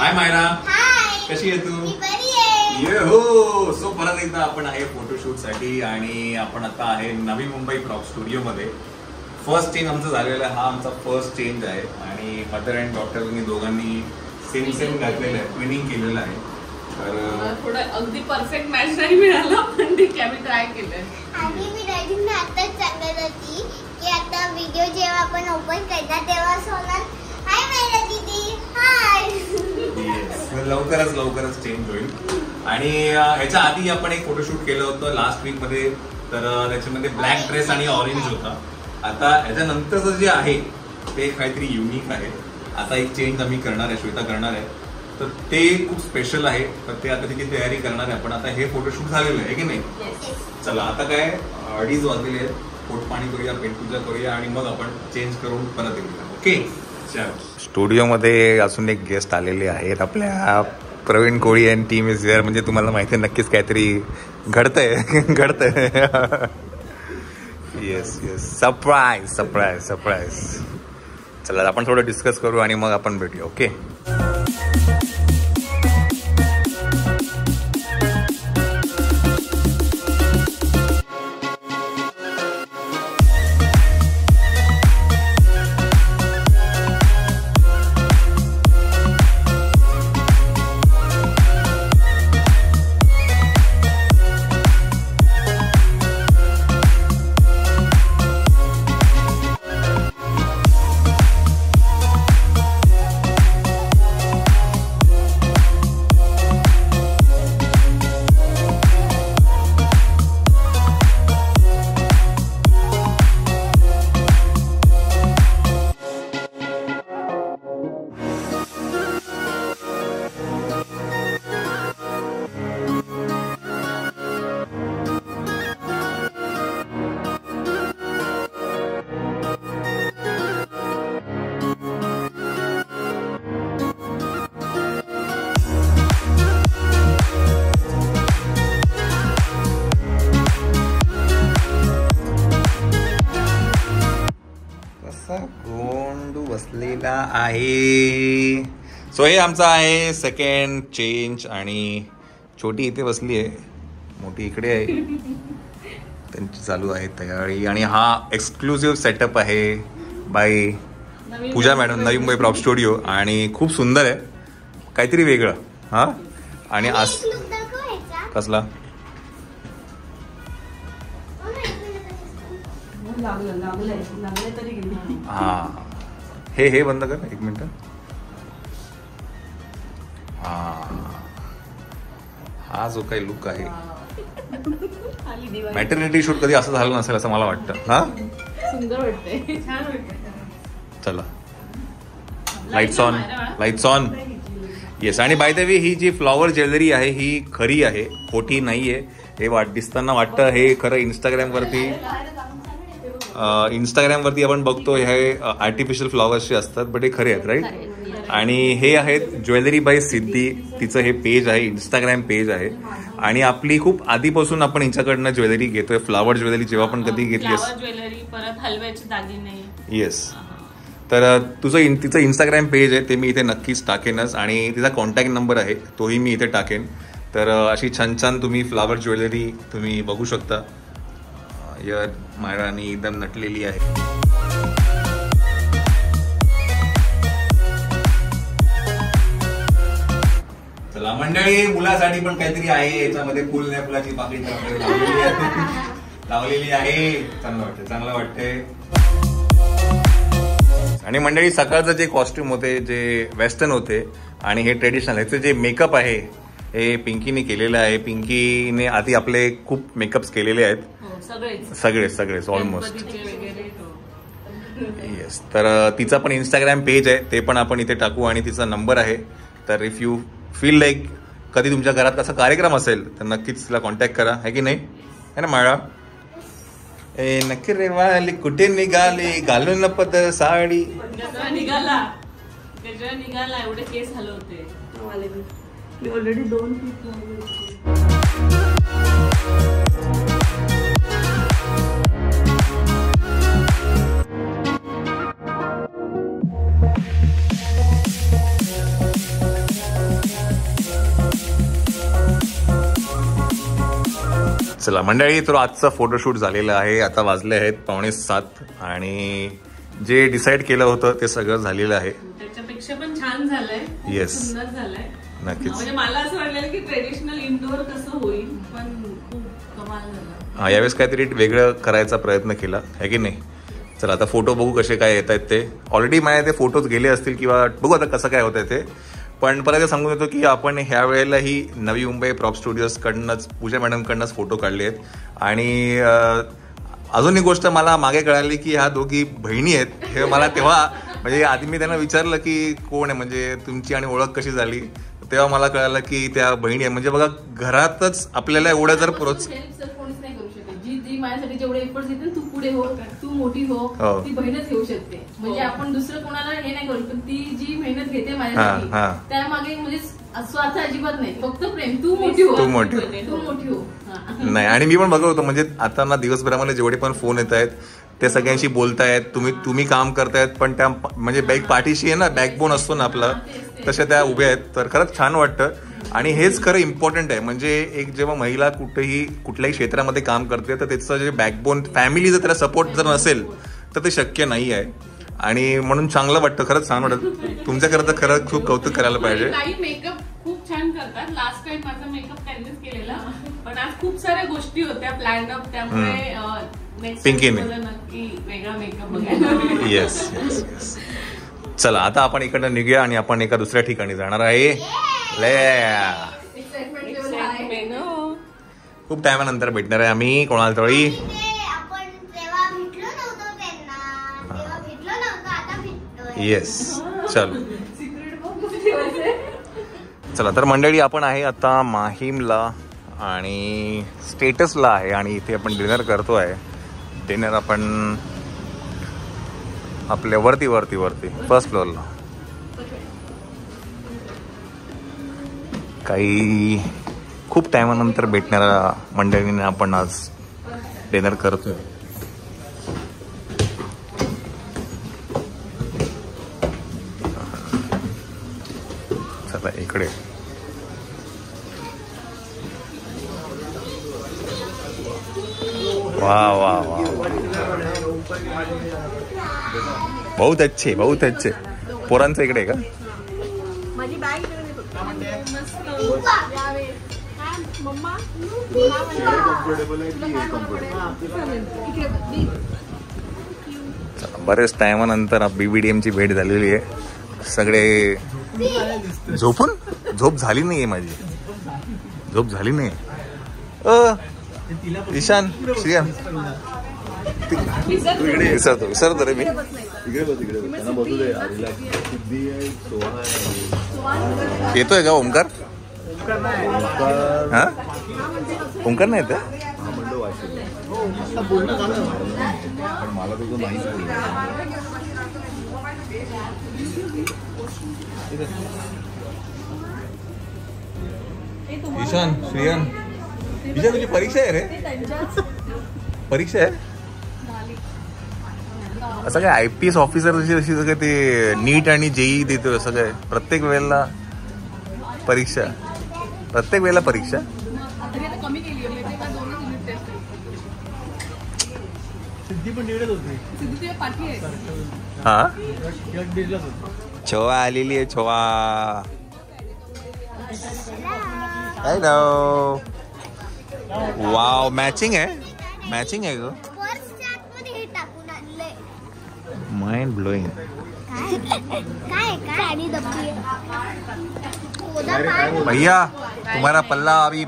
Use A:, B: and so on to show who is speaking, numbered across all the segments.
A: हाय मायरा,
B: हाय,
A: कशी आहे तू?
B: मी बरी आहे.
A: ये हो. सो परत एकदा आपण आहे फोटोशूट साठी आणि आपण आता आहे नवी मुंबई प्रॉप स्टुडिओ मध्ये. फर्स्ट चेंज आमचा झालेला आहे, हा आमचा फर्स्ट चेंज आहे आणि मदर अँड डॉक्टरनी दोघांनी सेम सेम घातलेलं आहे, ट्विनिंग केलेलं आहे. तर
C: थोडं अगदी परफेक्ट मॅच नाही मिळाला, पण ठीक आहे, मी ट्राय केलंय.
B: आणि मी रायटिंग आताच सांगत होती की आता व्हिडिओ जेव्हा आपण ओपन करणार तेव्हा होणार हाय मायरा दीदी, हाय.
A: लवकरच चेंज होईल. आणि ह्याच्या आधी आपण एक फोटोशूट केलं होतं लास्ट वीक मध्ये, तर त्याच्यामध्ये ब्लॅक ड्रेस आणि ऑरेंज होता. आता ह्याच्यानंतरचं जे आहे ते काहीतरी युनिक आहे. आता एक चेंज आम्ही करणार आहे, श्वेता करणार आहे, तर ते खूप स्पेशल आहे. तर ते आता त्याची तयारी करणार आहे आपण. आता हे फोटोशूट झालेलं आहे की नाही? चला आता काय 2:30 वाजलेले आहेत, पोटपाणी करूया, पेटपूजा करूया आणि मग आपण चेंज करून परत येऊया. ओके. स्टुडिओमध्ये अजून एक गेस्ट आलेले आहेत, आपल्या प्रवीण कोळी अँड टीम इज हिअर. म्हणजे तुम्हाला माहिती आहे नक्कीच काहीतरी घडतंय. Yes surprise. चला आपण थोडं डिस्कस करू आणि मग आपण भेटूया. ओके. गोंडू बसलेला आहे. सो हे आमचा आहे सेकंड चेंज आणि छोटी इथे बसली आहे, मोठी इकडे आहे. त्यांची चालू आहे तयारी आणि हा एक्सक्लुसिव्ह सेटअप आहे बाय पूजा madam, Navi Mumbai prop studio. आणि खूप सुंदर आहे, काहीतरी वेगळं. हा आणि आज कसला हा हे बंद कर 1 मिनिट. हा जो काही लुक आहे, मॅटर्निटी शूट कधी असं झालं नसेल असं मला वाटतं. हा
C: सुंदर वाटतंय, छान वाटतंय.
A: चला लाईट्स ऑन. येस. आणि बाय द वे ही जी फ्लॉवर ज्वेलरी आहे ही खरी आहे, खोटी नाहीये. हे दिसताना वाटतं हे खरं. इंस्टाग्रामवरती आपण बघतो हे आर्टिफिशियल फ्लॉवर्सचे असतात, बट हे खरे आहेत, राईट. आणि हे आहेत ज्वेलरी बाय सिद्धी, तिचं हे पेज आहे, इंस्टाग्राम पेज आहे. आणि आपली खूप आधीपासून आपण हिच्याकडनं ज्वेलरी घेतोय, फ्लॉवर ज्वेलरी जेव्हा पण कधी घेतली
C: ज्वेलरी, परत हलव्याचे दागिने.
A: येस. तर तिचं इंस्टाग्राम पेज आहे, ते मी इथे नक्कीच टाकेनच. आणि तिचा कॉन्टॅक्ट नंबर आहे, तोही मी इथे टाकेन. तर अशी छान छान तुम्ही फ्लॉवर ज्वेलरी तुम्ही बघू शकता. यार मायरानी एकदम नटलेली आहे. चला मंडळी, मुलासाठी पण काहीतरी आहे याच्यामध्ये. फुल नाही, फुलाची पाकळी लावलेली आहे. चांगलं वाटतंय. आणि मंडळी सकाळचं जे कॉस्ट्युम होते, जे वेस्टर्न होते आणि हे ट्रेडिशनल, ह्याचे जे मेकअप आहे हे पिंकीने केलेलं आहे. पिंकीने आधी आपले खूप मेकअप्स केलेले आहेत, सगळेच ऑलमोस्ट. येस. तर तिचा पण इंस्टाग्राम पेज आहे, ते पण आपण इथे टाकू. आणि तिचा नंबर आहे. तर इफ यू फील लाईक कधी तुमच्या घरात असा कार्यक्रम असेल तर नक्कीच तिला कॉन्टॅक्ट करा, है की नाही? है ना माळा? ए नक्की रे वाली कुठे निघाली, घालून पदर साडी.
C: निघाला एवढे केस हलवते. ऑलरेडी 2 पीस
A: चला मंडळी, तर आजचा फोटोशूट झालेला आहे. आता वाजले आहेत 6:45 आणि जे डिसाईड केलं होतं ते सगळं झालेलं आहे.
C: त्याच्यापेक्षा पण छान झालंय.
A: येस,
C: सुंदर झालंय.
A: नक्कीच.
C: म्हणजे मला असं वाटलं की ट्रेडिशनल इंडोर कसं होईल, पण खूप कमाल झालं.
A: यावेळेस काहीतरी वेगळं करायचा प्रयत्न केला आहे की नाही. चला आता फोटो बघू कसे काय येत आहेत ते. ऑलरेडी माझे ते फोटोज गेले असतील किंवा बघू आता कसं काय होत आहे ते. पण परत सांगून येतो की आपण ह्या वेळेलाही नवी मुंबई प्रॉप स्टुडिओजकडनंच पूजा मॅडमकडनंच फोटो काढले आहेत. आणि अजून एक गोष्ट मला मागे कळाली की ह्या दोघी बहिणी आहेत. हे मला तेव्हा म्हणजे आधी मी त्यांना विचारलं की कोण आहे, म्हणजे तुमची आणि ओळख कशी झाली, तेव्हा मला कळालं की त्या बहिणी आहे. म्हणजे बघा, घरातच आपल्याला एवढं जर
C: कोणीच नाही करू शकत. जी माझ्यासाठी जेवढे एफर्ट्स येते, तू पुढे हो, तू मोठी हो, ती बहीणच घेऊ शकते. म्हणजे आपण दुसरं कोणाला हे नाही करू शकत. ती जी मेहनत घेते माझ्यासाठी, त्यामागे म्हणजे स्वार्थ अजिबात नाही, फक्त प्रेम. तू मोठी हो, तू मोठी हो.
A: नाही, आणि मी पण बघत होतो म्हणजे आता ना दिवसभरामध्ये जेवढे पण फोन येत आहेत ते सगळ्यांशी बोलतायत. तुम्ही काम करतायत, पण त्या म्हणजे बॅक पाठीशी आहे ना, बॅकबोन असतो ना आपला, तशा त्या उभ्या आहेत. तर खरंच छान वाटतं. आणि हेच खरं इम्पॉर्टंट आहे. म्हणजे एक जेव्हा महिला कुठल्याही क्षेत्रामध्ये काम करते तर त्याचं जे बॅकबोन फॅमिली जर त्याला सपोर्ट जर नसेल तर ते शक्य नाही आहे. आणि म्हणून चांगलं वाटतं, खरंच छान वाटतं. तुमच्याकरता खरं खूप कौतुक करायला पाहिजे.
C: काही मेकअप खूप छान करतात. लास्ट टाइम माझा मेकअप त्यांनीच केलेला, पण आज खूप साऱ्या गोष्टी होत्या प्लॅन अप, त्यामुळे
A: पिंकीने
C: नक्की वेगळा मेकअप बघायला.
A: Yes yes yes. चला आता आपण इकडनं निघूया आणि आपण एका दुसऱ्या ठिकाणी जाणार आहे. खूप टायमानंतर भेटणार आहे आम्ही कोणाला तरी. येस, चलो चला. तर मंडळी, आपण आहे आता माहीमला आणि स्टेटसला आहे आणि इथे आपण डिनर करतो आहे. डिनर आपण आपल्या वरती फर्स्ट फ्लोअरला. काही खूप टायमानंतर भेटणाऱ्या मंडळींना आपण आज डिनर करतोय. चला इकडे. वाह वाह वाह, बहुत अच्छे. पोरांचं इकडे आहे का?
C: माझी बॅग
A: बरेच टायमानंतर BBDMची भेट झालेली आहे. सगळे झोप झाली नाहीये माझी. झोप झाली नाही. ईशान, श्रियान विसरतो रे मी. येतोय का ओमकार? हा, ओमकार नाही येत. मला तुझं माहिती. ईशान, श्रियान, ईशान तुझी परीक्षा आहे रे? परीक्षा आहे? असं काय IPS ऑफिसर जशी सगळं ते नीट आणि JEE देतो असं काय? प्रत्येक वेळेला परीक्षा. हा, छोवा आलेली आहे. छोवा, हॅलो. वाव, मॅचिंग आहे ग. Mind blowing. भैया तुम्हारा पल्ला अभी,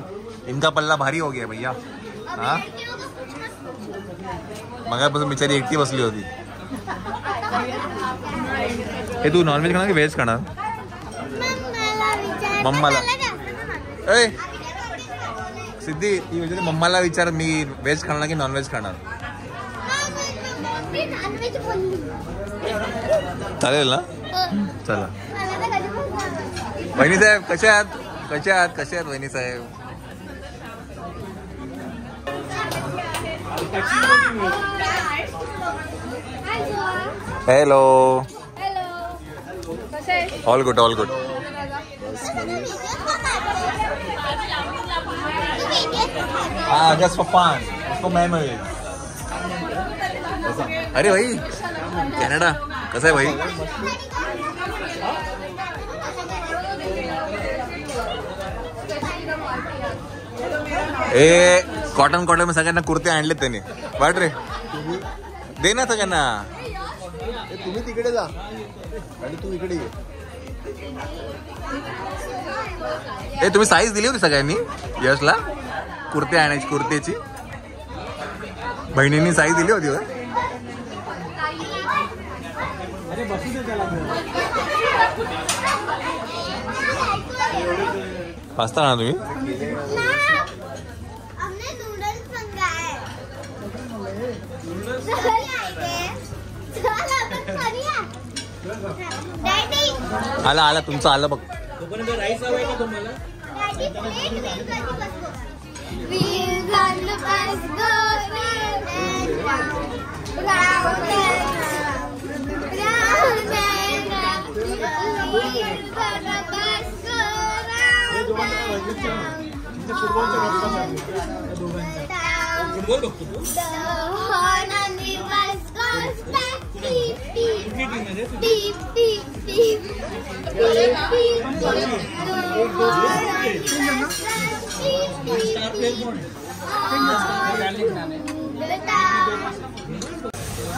A: इनका पल्ला भारी हो गया भैया. हाँ, मगापासून बिचारी एकटी बसली होती. हे तू नॉनव्हेज खाणार की व्हेज खाणार? मम्माला सिद्धी ती म्हणजे मम्माला विचार, मी व्हेज खाणार की नॉनव्हेज खाणार? चालेल ना? चला. वहिनी साहेब कशा आहात वहिनी साहेब? Hello. All good. just for fun, for memories. अरे भाई कॅनडा कसं आहे भाई? ए कॉटन सगळ्यांना कुर्ते आणलेत त्यांनी. वाट रे दे ना सगळ्यांना.
D: तुम्ही तिकडे जा आणि तू इकडे ये.
A: ए तुम्ही साईज दिली होती सगळ्यांनी यशला कुर्ते आणायची. कुर्तेची बहिणींनी साईज दिली होती. पास्ता आणा तुम्ही. आला आला तुमचं आलं बघ.
D: राईस हवंय का तुम्हाला?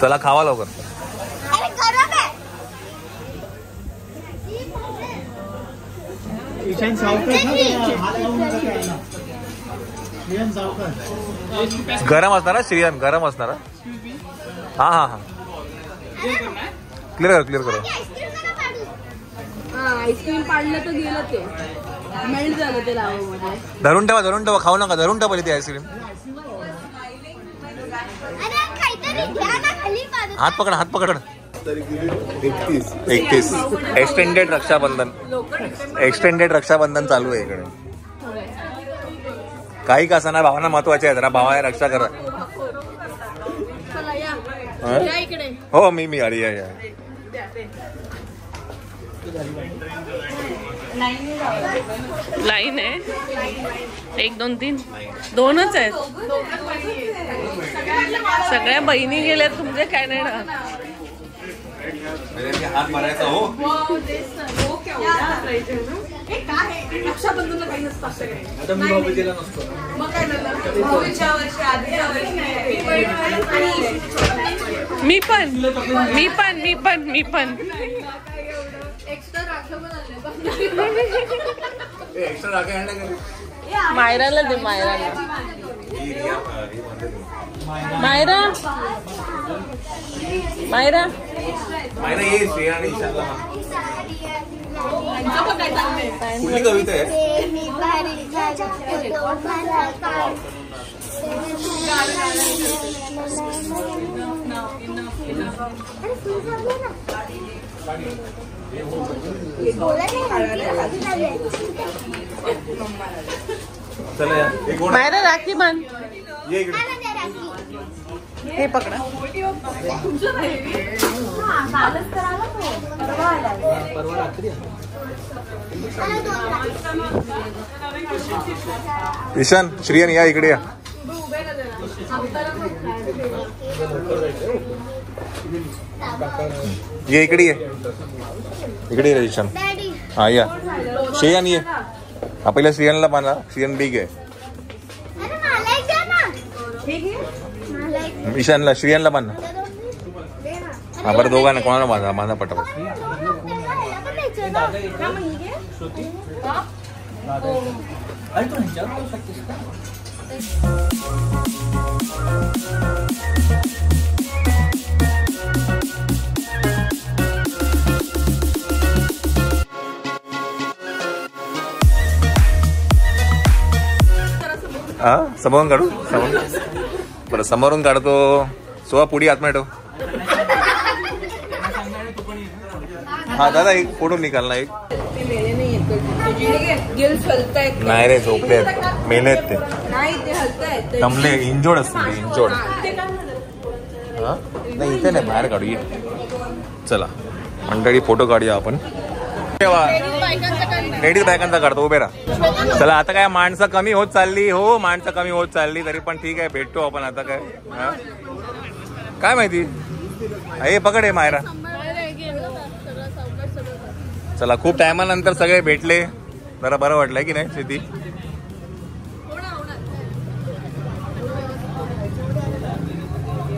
A: चला खावा लवकर. गरम असणार श्रियान, गरम असणार. हा हा हा क्लिअर करा.
C: आईस्क्रीम पाडलं तर गेलं ते मेल्ट झालं ते लावामध्ये.
A: धरून ठेवा खाऊ नका. धरून ठेवा ती आईस्क्रीम. हात पकड. 31 एक्सटेंडेड रक्षाबंधन चालू आहे इकडे. काही का असणार भावना महत्वाची आहे. जरा भावाला रक्षा करा. हो मी अरे या
C: लाईन आहे 1 2 3 2च आहेत. सगळ्या बहिणी गेल्या तुमच्या कॅनडा.
A: हात मारायचा. हो
C: मी पण
A: एक्स्ट्रा राखे आणले.
C: मायराला दे. मायरा
A: ये श्रेया आणि ईशानला. कुठली कविता आहे?
C: मायरा राखी बांध.
A: ये इकडे.
C: हे पकडा.
A: ईशान श्रियन या इकडे या. ये इकडे ये ईशान. हा या श्रेयन ये. पहिल्या श्रियनला बांधा. श्रियन ठीक आहे. ईशानला श्रियनला बांधा. हा बरं दोघांना कोणाला बांधा पटापट. हा समोरून काढू. बरं समोरून काढतो. सोळा पुढी आतमध्ये ठेव. हा दादा एक फोटो निकाल ना. एक नाही रे झोपले मेलेत ते. दमले इंजोर्ड असतील. इंजोर्ड नाही इथे नाही बाहेर काढू. चला मंडळी फोटो काढूया आपण. लेडीज बायकांचा काढतो, उभे राहा. चला आता काय माणसं कमी होत चालली, हो माणसं कमी होत चालली, तरी पण ठीक आहे भेटतो आपण आता. काय काय माहिती, हे पकड आहे मायरा. चला खूप टायमानंतर सगळे भेटले, जरा बरं वाटलंय की नाही शेती.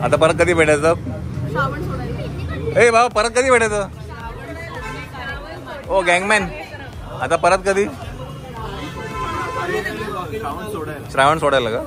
A: आता परत कधी भेटायचं ए बाबा, परत कधी भेटायचं. ओ गँगमॅन, आता परत कधी. श्रावण सोडायला का.